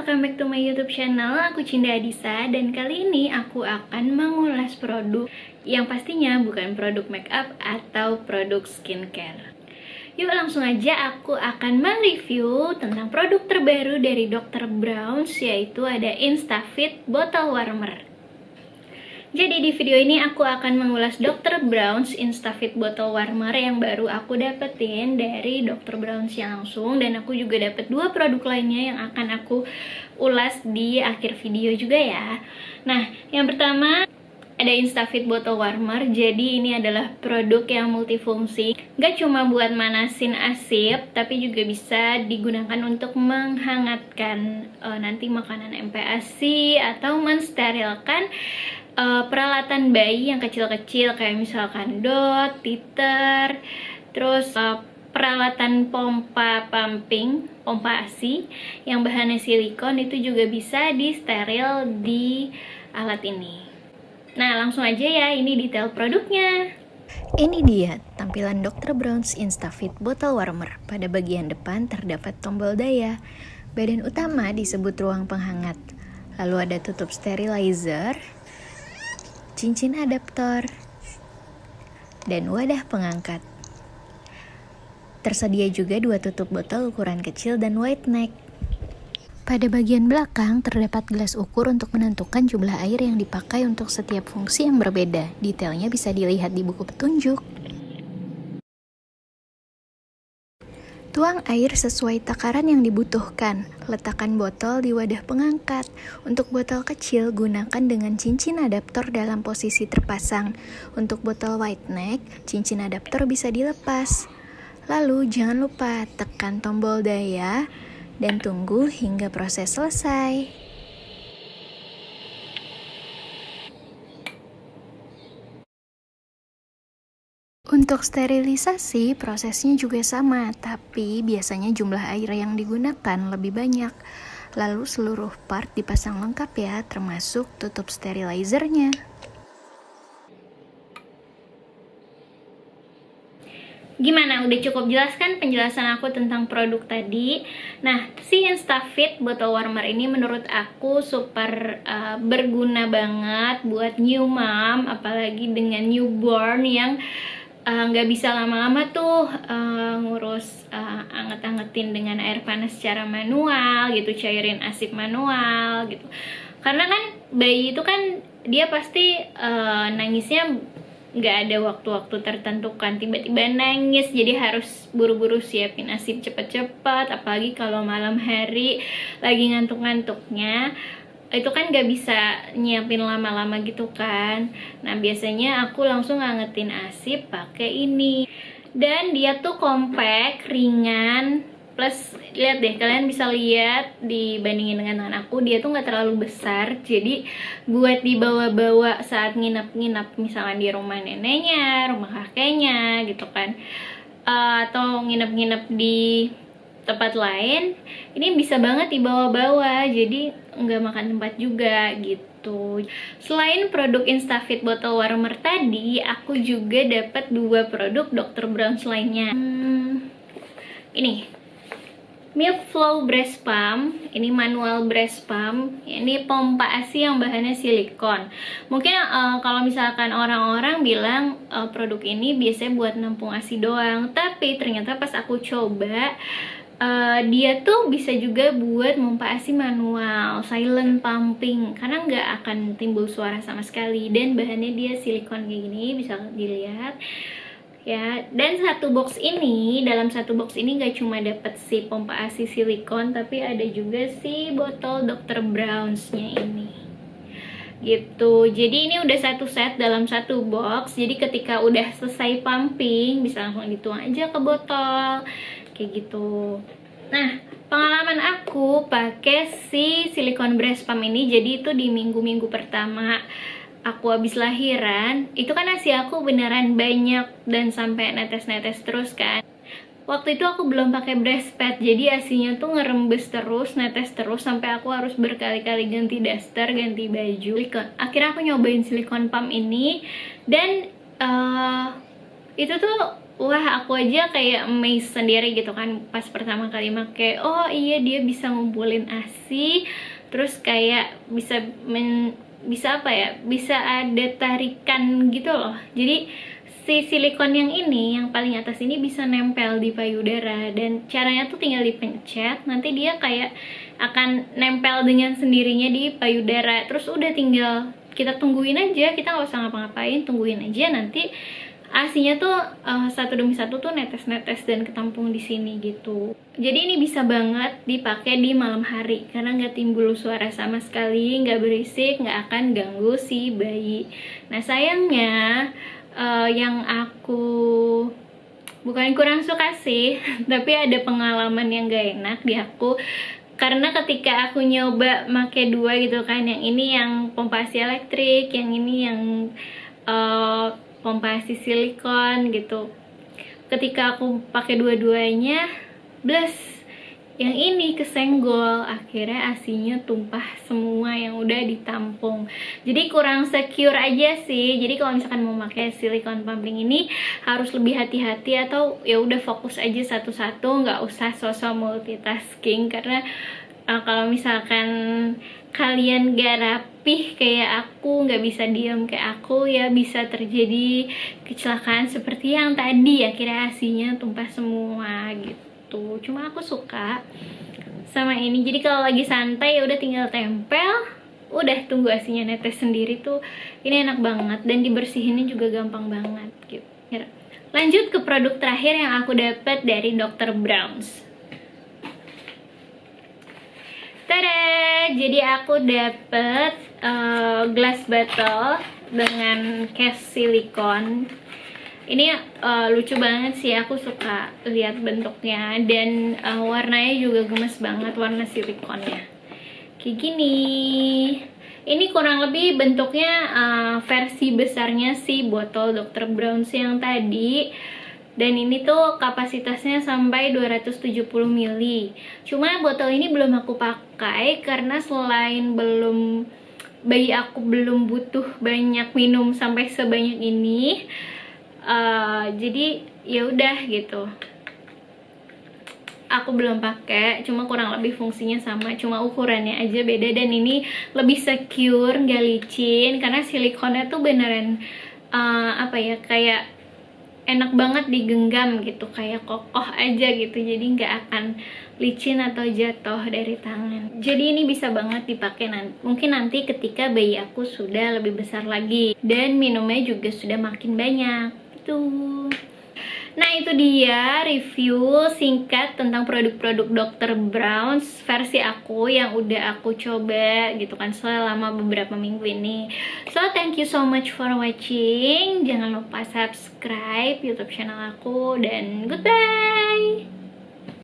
welcome back to my YouTube channel. Aku Cinda Adisa dan kali ini aku akan mengulas produk yang pastinya bukan produk makeup atau produk skincare. Yuk langsung aja aku akan mereview tentang produk terbaru dari Dr. Bronze, yaitu ada Instafit Bottle Warmer. Jadi di video ini aku akan mengulas Dr. Bronze Instafit Bottle Warmer yang baru aku dapetin dari Dr. Bronze yang langsung, dan aku juga dapet dua produk lainnya yang akan aku ulas di akhir video juga ya. Nah, yang pertama ada Instafit Bottle Warmer. Jadi ini adalah produk yang multifungsi, gak cuma buat manasin asip, tapi juga bisa digunakan untuk menghangatkan nanti makanan MPASI atau mensterilkan peralatan bayi yang kecil-kecil kayak misalkan dot, titer, terus peralatan pompa ASI yang bahannya silikon itu juga bisa di steril di alat ini. Nah, langsung aja ya, ini detail produknya. Ini dia tampilan Dr. Bronze Instafit Bottle Warmer. Pada bagian depan terdapat tombol daya. Badan utama disebut ruang penghangat. Lalu ada tutup sterilizer, cincin adaptor, dan wadah pengangkat. Tersedia juga dua tutup botol ukuran kecil dan wide neck. Pada bagian belakang terdapat gelas ukur untuk menentukan jumlah air yang dipakai untuk setiap fungsi yang berbeda. Detailnya bisa dilihat di buku petunjuk. Tuang air sesuai takaran yang dibutuhkan. Letakkan botol di wadah pengangkat. Untuk botol kecil, gunakan dengan cincin adaptor dalam posisi terpasang. Untuk botol wide neck, cincin adaptor bisa dilepas. Lalu, jangan lupa tekan tombol daya dan tunggu hingga proses selesai. Untuk sterilisasi, prosesnya juga sama, tapi biasanya jumlah air yang digunakan lebih banyak. Lalu seluruh part dipasang lengkap ya, termasuk tutup sterilizernya. Gimana? Udah cukup jelas kan penjelasan aku tentang produk tadi? Nah, si Instafit Bottle Warmer ini menurut aku super berguna banget buat new mom, apalagi dengan newborn yang nggak bisa lama-lama tuh ngurus anget-angetin dengan air panas secara manual gitu, cairin asip manual gitu. Karena kan bayi itu kan dia pasti nangisnya nggak ada waktu-waktu tertentukan, tiba-tiba nangis, jadi harus buru-buru siapin asip cepet-cepet, apalagi kalau malam hari lagi ngantuk-ngantuknya, itu kan nggak bisa nyiapin lama-lama gitu kan. Nah, biasanya aku langsung ngangetin asip pakai ini, dan dia tuh compact, ringan, plus lihat deh, kalian bisa lihat dibandingin dengan tangan aku, dia tuh nggak terlalu besar, jadi buat dibawa-bawa saat nginep-nginep misalkan di rumah neneknya, rumah kakeknya gitu kan, atau nginep-nginep di tempat lain, ini bisa banget dibawa-bawa, jadi nggak makan tempat juga gitu. Selain produk Instafit Bottle Warmer tadi, aku juga dapat dua produk Dr. Bronze lainnya. Ini Milk Flow Breast Pump, ini manual breast pump, ini pompa ASI yang bahannya silikon. Mungkin kalau misalkan orang-orang bilang produk ini biasanya buat nampung ASI doang, tapi ternyata pas aku coba, dia tuh bisa juga buat pompa ASI manual, silent pumping, karena nggak akan timbul suara sama sekali, dan bahannya dia silikon kayak gini, bisa dilihat ya. Dan dalam satu box ini gak cuma dapet si pompa ASI silikon, tapi ada juga si botol Dr. Bronze nya ini gitu. Jadi ini udah satu set dalam satu box, jadi ketika udah selesai pumping bisa langsung dituang aja ke botol kayak gitu. Nah, pengalaman aku pakai si silikon breast pump ini, jadi itu di minggu-minggu pertama aku habis lahiran, itu kan ASI aku beneran banyak dan sampai netes-netes terus kan. Waktu itu aku belum pakai breast pad, jadi ASInya tuh ngerembes terus, netes terus, sampai aku harus berkali-kali ganti daster, ganti baju. Akhirnya aku nyobain silikon pump ini, dan itu tuh wah, aku aja kayak amazed sendiri gitu kan pas pertama kali make. Oh iya, dia bisa ngumpulin ASI, terus kayak bisa apa ya, bisa ada tarikan gitu loh. Jadi si silikon yang ini, yang paling atas ini bisa nempel di payudara, dan caranya tuh tinggal dipencet, nanti dia kayak akan nempel dengan sendirinya di payudara. Terus udah tinggal kita tungguin aja, kita nggak usah ngapa-ngapain, tungguin aja nanti ASINya tuh satu demi satu tuh netes-netes dan ketampung di sini gitu. Jadi ini bisa banget dipakai di malam hari karena nggak timbul suara sama sekali, nggak berisik, nggak akan ganggu si bayi. Nah sayangnya yang aku bukan kurang suka sih, tapi ada pengalaman yang gak enak di aku. Karena ketika aku nyoba make dua gitu kan, yang ini yang pompa ASI elektrik, yang ini yang pompa ASI silikon gitu. Ketika aku pakai dua-duanya, bless, yang ini kesenggol, akhirnya ASINya tumpah semua yang udah ditampung. Jadi kurang secure aja sih. Jadi kalau misalkan mau pakai silikon pumping ini harus lebih hati-hati, atau ya udah fokus aja satu-satu, nggak usah sosok multitasking. Karena kalau misalkan kalian gak rapih kayak aku, nggak bisa diam kayak aku, ya bisa terjadi kecelakaan seperti yang tadi, akhirnya ASINya tumpah semua gitu. Cuma aku suka sama ini, jadi kalau lagi santai ya udah tinggal tempel, udah tunggu ASINya netes sendiri tuh. Ini enak banget dan dibersihinnya juga gampang banget gitu. Lanjut ke produk terakhir yang aku dapat dari Dr. Brown's. Tada! Jadi aku dapet glass bottle dengan case silikon. Ini lucu banget sih, aku suka lihat bentuknya, dan warnanya juga gemes banget, warna silikonnya kayak gini. Ini kurang lebih bentuknya versi besarnya si botol Dr. Brown's yang tadi. Dan ini tuh kapasitasnya sampai 270 ml. Cuma botol ini belum aku pakai karena selain bayi aku belum butuh banyak minum sampai sebanyak ini. Jadi ya udah gitu. Aku belum pakai, cuma kurang lebih fungsinya sama, cuma ukurannya aja beda. Dan ini lebih secure, nggak licin, karena silikonnya tuh beneran apa ya, kayak enak banget digenggam gitu, kayak kokoh aja gitu, jadi nggak akan licin atau jatuh dari tangan. Jadi ini bisa banget dipakai mungkin nanti ketika bayi aku sudah lebih besar lagi dan minumnya juga sudah makin banyak gitu. Nah itu dia review singkat tentang produk-produk Dr. Brown's versi aku yang udah aku coba gitu kan selama beberapa minggu ini. So thank you so much for watching. Jangan lupa subscribe YouTube channel aku dan goodbye.